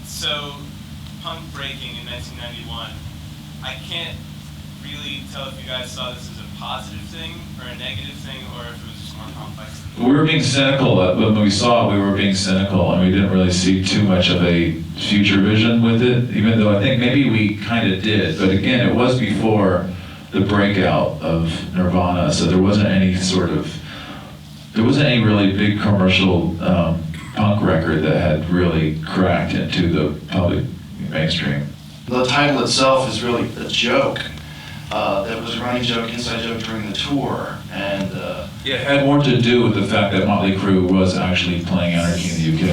So, punk breaking in 1991, I can't really tell if you guys saw this as a positive thing or a negative thing, or if it was just more complex. We were being cynical. When we saw it, we were being cynical, and we didn't really see too much of a future vision with it, even though I think maybe we kind of did. But again, it was before the breakout of Nirvana, so there wasn't any really big commercial punk record that had really cracked into the public mainstream. The title itself is really a joke. That was a running joke, inside joke during the tour, and yeah, it had more to do with the fact that Motley Crue was actually playing Anarchy in the UK.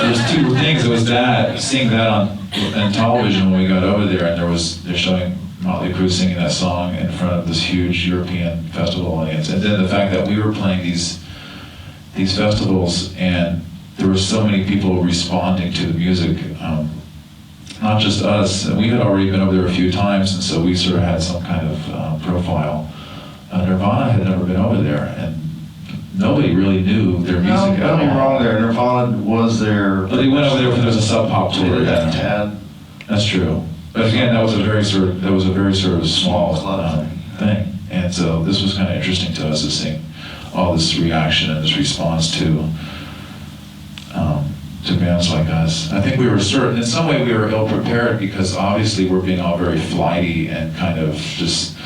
There's two things. It was that, seeing that on television when we got over there, and they're showing Motley Crue singing that song in front of this huge European festival audience, and then the fact that we were playing these festivals, and there were so many people responding to the music. Not just us. We had already been over there a few times, and so we sort of had some kind of profile. Nirvana had never been over there, and nobody really knew their music at all. No, wrong there. Nirvana was there. But they went over there for there was a Sub Pop tour. That's true. But again, that was a very sort of small thing, and so this was kind of interesting to us to see all this reaction and this response to bands like us. I think we were in some way we were ill prepared because obviously we're being all very flighty and kind of just,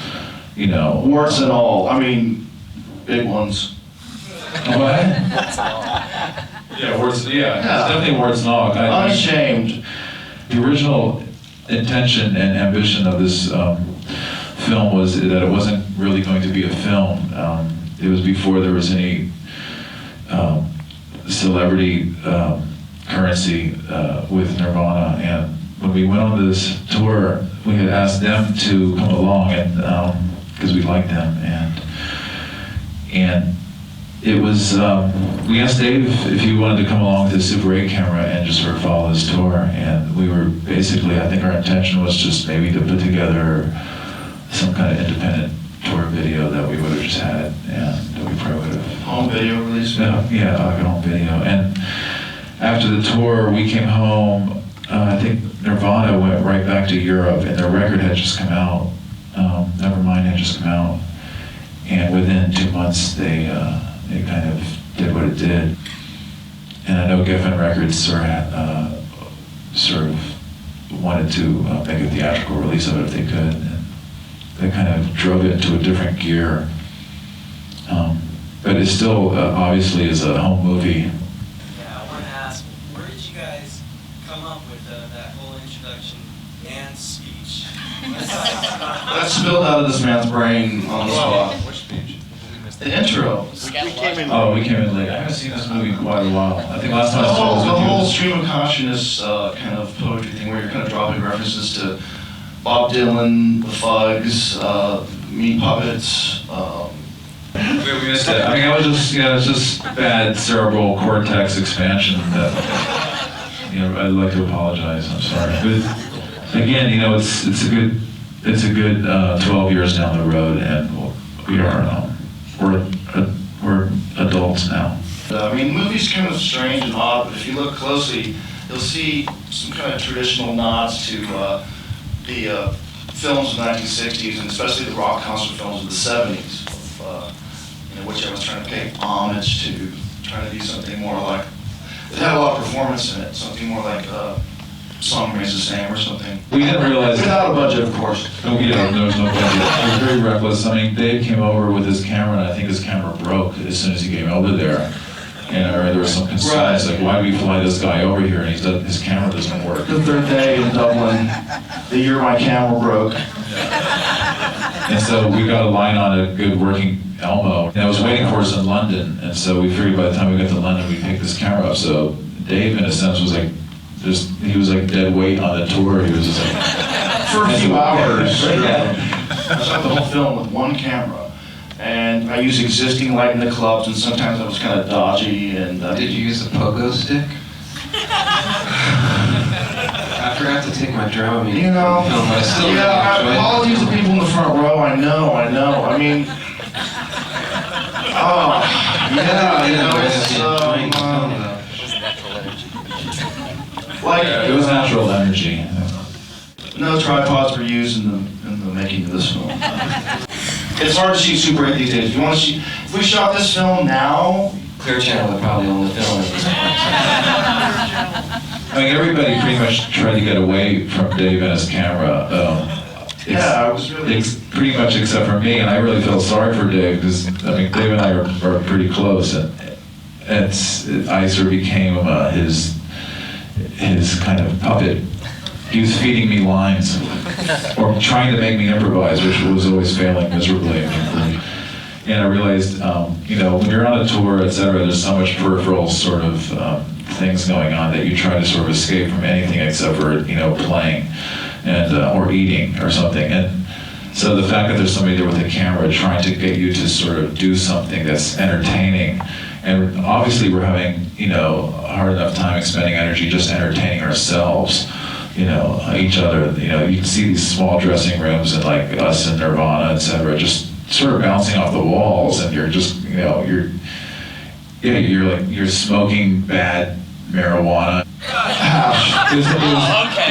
warts and all. I mean, big ones. What? Yeah, warts. Yeah, it's definitely warts and all. Unashamed. The original intention and ambition of this film was that it wasn't really going to be a film. It was before there was any celebrity currency with Nirvana, and when we went on this tour, we had asked them to come along, and because we liked them, and it was we asked Dave if he wanted to come along with his Super 8 camera and just sort of follow this tour, and we were basically, I think our intention was just maybe to put together some kind of independent tour video that we would have just had, and that we probably would have home video release. Yeah, like a home video. And after the tour, we came home. I think Nirvana went right back to Europe, and their record had just come out. Nevermind had just come out, and within 2 months, they kind of did what it did. And I know Geffen Records sort of wanted to make a theatrical release of it if they could, and they kind of drove it into a different gear. But it still obviously is a home movie. Yeah, I want to ask, where did you guys come up with that whole introduction and speech? That spilled out of this man's brain on the spot. Which speech? The intro. We came in late. I haven't seen this movie in quite a while. I think last time I saw it was the whole stream of consciousness kind of poetry thing where you're kind of dropping references to Bob Dylan, the Fugs, Meat Puppets. We missed it. I mean, it's just bad cerebral cortex expansion that, I'd like to apologize. I'm sorry. But again, it's a good 12 years down the road, and we're adults now. I mean, the movie's kind of strange and odd, but if you look closely, you'll see some kind of traditional nods to the films of the 1960s, and especially the rock concert films of the 70s, which I was trying to pay homage to, trying to do something more like, it had a lot of performance in it, something more like Song Remains the Same or something. We didn't realize without a budget, of course. No, there was no budget. It was very reckless. I mean, Dave came over with his camera, and I think his camera broke as soon as he came over there. And there was some concerns, like, why do we fly this guy over here and his camera doesn't work? The third day in Dublin, the year my camera broke. And so we got a line on a good working Elmo, and it was waiting for us in London, and so we figured by the time we got to London, we'd pick this camera up. So Dave, in a sense, was like, he was like dead weight on the tour. He was just like, for a few hours. I shot the whole film with one camera, and I used existing light in the clubs, and sometimes I was kind of dodgy. And did you use a pogo stick? I forgot to take my Dramamine. Apologies to people in the front row. I know. I mean, Like, It was natural energy. no tripods were used in the making of this film. It's hard to shoot Super 8 these days. If we shot this film now, Clear Channel would probably own the film at this point. I mean, everybody pretty much tried to get away from Dave and his camera. I was really... Pretty much except for me, and I really felt sorry for Dave, because, I mean, Dave and I are pretty close, and I sort of became his kind of puppet. He was feeding me lines, or trying to make me improvise, which was always failing miserably. And I realized, when you're on a tour, et cetera, there's so much peripheral sort of things going on that you try to sort of escape from anything except for, playing and or eating or something. And so the fact that there's somebody there with a camera trying to get you to sort of do something that's entertaining, and obviously we're having, a hard enough time expending energy just entertaining ourselves. Each other, you can see these small dressing rooms and like us and Nirvana, et cetera, just sort of bouncing off the walls, and you're just, you're smoking bad marijuana. Hash.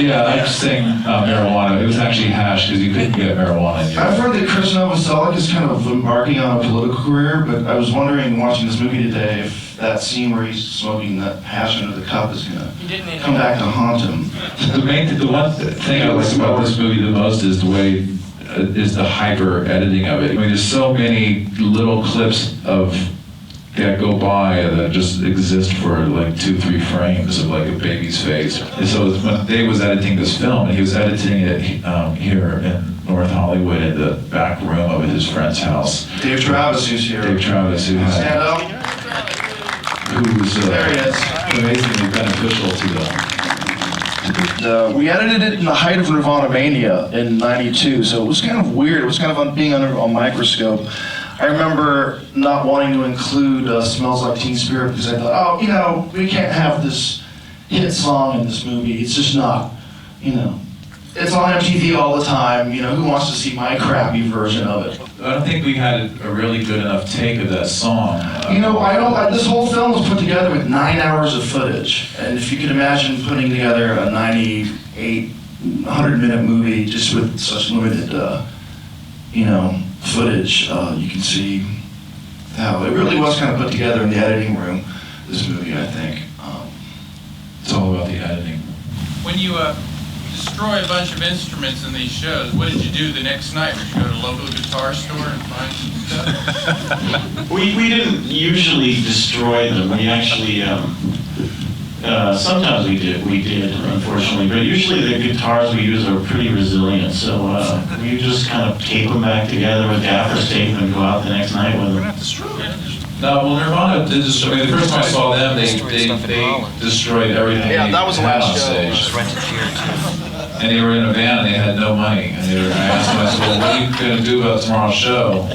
Yeah, I'm just saying marijuana. It was actually hash because you couldn't get marijuana in Europe. I've heard that Chris Novoselic is kind of embarking on a political career, but I was wondering, watching this movie today, if that scene where he's smoking that hash under the cup is going to come back to haunt him. The one thing I like about this movie the most is the hyper editing of it. I mean, there's so many little clips that go by that just exist for like 2-3 frames of like a baby's face. And so when Dave was editing this film, and he was editing it here in North Hollywood in the back room of his friend's house. Dave Travis, who's here. Dave Travis, who Stand up. was There he is. amazingly beneficial to them. We edited it in the height of Nirvana mania in '92, so it was kind of weird. It was kind of being under a microscope. I remember not wanting to include Smells Like Teen Spirit because I thought, we can't have this hit song in this movie. It's just not, it's on MTV all the time. Who wants to see my crappy version of it? I don't think we had a really good enough take of that song. This whole film was put together with 9 hours of footage. And if you can imagine putting together a 98, 100-minute movie just with such limited, footage, you can see how it really was kind of put together in the editing room, this movie, I think. It's all about the editing. When you destroy a bunch of instruments in these shows, what did you do the next night? Did you go to a local guitar store and find some stuff? We didn't usually destroy them. We actually, sometimes we did, unfortunately, but usually the guitars we use are pretty resilient, so we just kind of tape them back together with gaffer's tape and go out the next night with them. No, well, Nirvana did destroy. The first time I saw them, they destroyed everything. Yeah, that was the had last on show. stage. And they were in a band, and they had no money. And I asked them, I said, well, what are you going to do about tomorrow's show?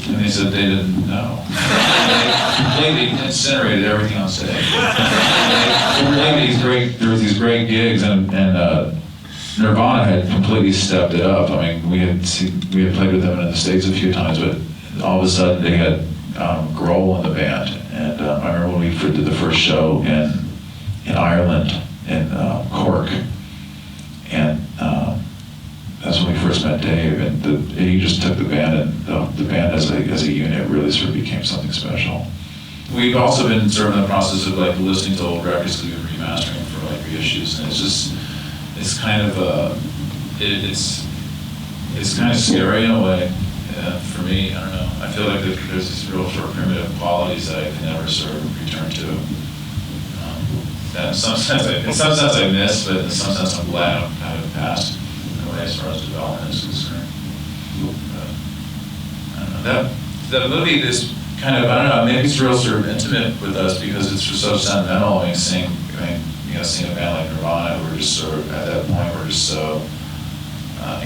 And they said they didn't know. They completely incinerated everything on stage. There were these great gigs, and Nirvana had completely stepped it up. I mean, we had played with them in the States a few times, but all of a sudden they had Grohl in the band. And I remember when we did the first show in Ireland, in Cork, and that's when we first met Dave, and he just took the band, and the band as a unit really sort of became something special. We've also been sort of in the process of like listening to old records because we've been remastering them for like reissues, and it's kind of it's kind of scary in a way for me. I don't know. I feel like there's these real sort of primitive qualities that I can never sort of return to. That in some sense I miss, but in some sense I'm glad I'm kind of past in a way as far as development is concerned. I don't know. That movie is kind of, I don't know, maybe it's real sort of intimate with us because it's just so sentimental. Seeing a band like Nirvana, we're just sort of, at that point, we're just so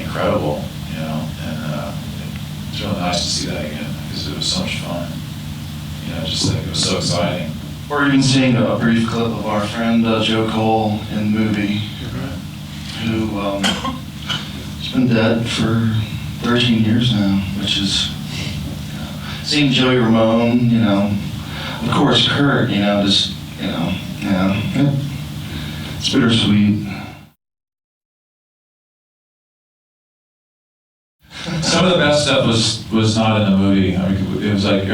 incredible, and it's really nice to see that again because it was so much fun. Just like it was so exciting. Or even seeing a brief clip of our friend Joe Cole in the movie, who has been dead for 13 years now, which is, seeing Joey Ramone, of course Kurt, It's bittersweet. Some of the best stuff was not in the movie. I mean, it was like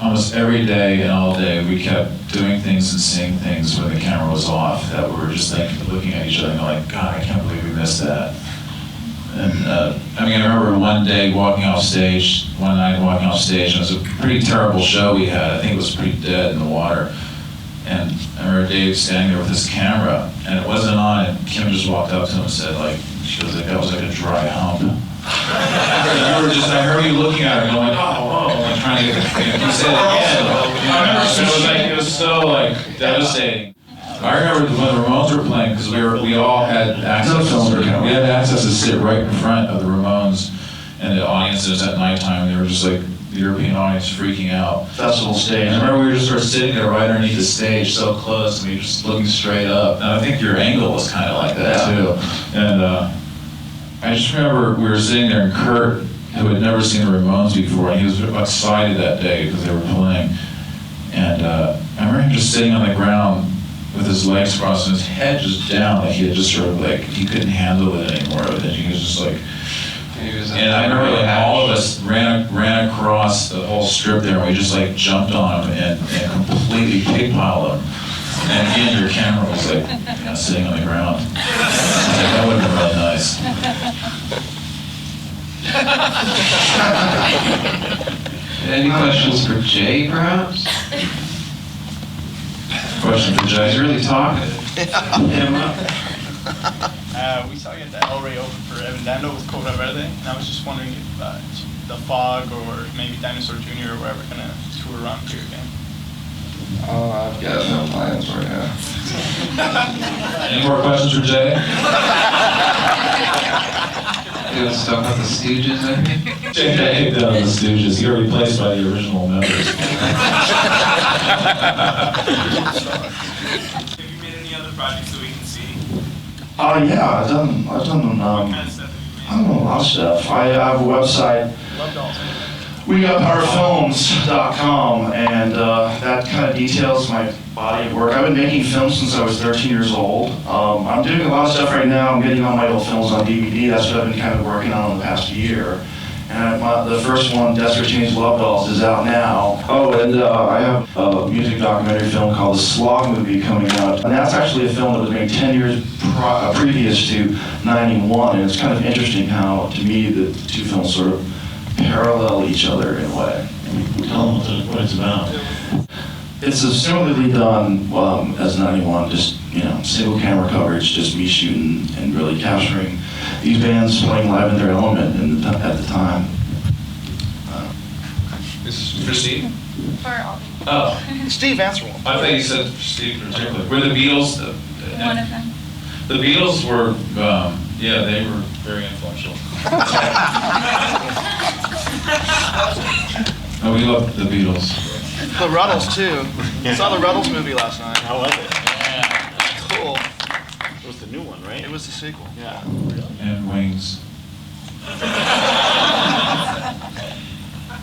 almost every day and all day we kept doing things and seeing things when the camera was off that we were just like looking at each other and going, God, I can't believe we missed that. And I mean, I remember one night walking off stage, and it was a pretty terrible show we had. I think it was pretty dead in the water. And I remember Dave standing there with his camera, and it wasn't on, and Kim just walked up to him and said, like, she was like, that was like a dry hump. I heard you looking at her going, oh, like trying to get, he said it again. It was so like devastating. I remember when the Ramones were playing, because we all had access to sit right in front of the Ramones, and the audience was at nighttime, and they were just like, the European audience freaking out. Festival stage. And I remember we were just sort of sitting there right underneath the stage, so close, and we were just looking straight up. And I think your angle was kind of like that too. And I just remember we were sitting there, and Kurt, who had never seen the Ramones before, and he was excited that day because they were playing. And I remember him just sitting on the ground with his legs crossed and his head just down, like he had just sort of like, he couldn't handle it anymore. And he was just like, and I remember like all of us ran across the whole strip there, and we just like jumped on him and completely pig-piled him. And again, your camera was like, you know, sitting on the ground. I was like, that would have been really nice. Any questions for Jay, perhaps? Question for Jay. He's really talkative. We saw you at the El Rey Open for Evan Dando with Cobra Verde, and I was just wondering if The Fog or maybe Dinosaur Jr. or whatever going to tour around here again. Oh, I've got no plans right now. Any more questions for Jay? Doing stuff with the Stooges, I think. Jay done the Stooges. He got replaced by the original members. Have you made any other projects that we can see? Yeah, I've done What kind of stuff have you made? a lot of stuff. I have a website, Love dolls. WeGotPowerFilms.com, and that kind of details my body of work. I've been making films since I was 13 years old. I'm doing a lot of stuff right now. I'm getting all my old films on DVD. That's what I've been kind of working on in the past year. And the first one, Desperate Change Love Dolls, is out now. Oh, and I have a music documentary film called The Slog Movie coming out. And that's actually a film that was made 10 years previous to 91. And it's kind of interesting how, to me, the two films sort of parallel each other in a way. Tell them what it's about. It's similarly done as 91, just, you know, single camera coverage, just me shooting and really capturing these bands playing live in their element at the time. This is for Steve? For all. Oh, Steve, answer one. I thought you said for Steve particularly. Were the Beatles? One of them. The Beatles were, yeah, they were very influential. Oh, we love the Beatles. The Ruddles, too. Saw the Ruddles movie last night. How was it? Cool. It was the new one, right? It was the sequel. Yeah. And Wings.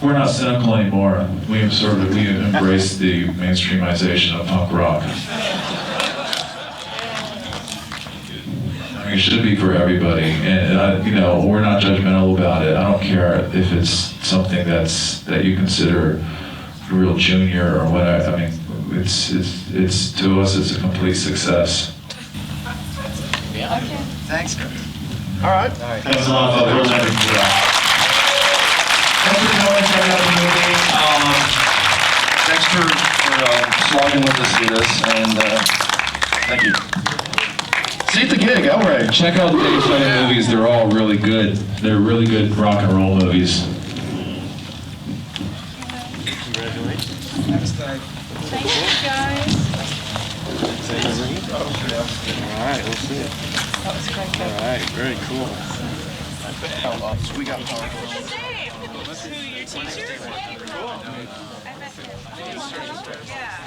We're not cynical anymore. We embraced the mainstreamization of punk rock. I mean, it should be for everybody, and you know, we're not judgmental about it. I don't care if it's something that you consider real junior or whatever. I mean, it's to us, it's a complete success. Okay. Thanks. All right. Thanks a lot, folks. Thanks for coming and checking out the movie. Thanks for slogging with us through this, and thank you. See you at the gig, all right. Check out Dave's funny movies. They're all really good. They're really good rock and roll movies. Congratulations. Thank you, guys. All right, we'll see it. That was great. All right, very cool. We got Dave, who, your teacher? Cool. I met him. Yeah.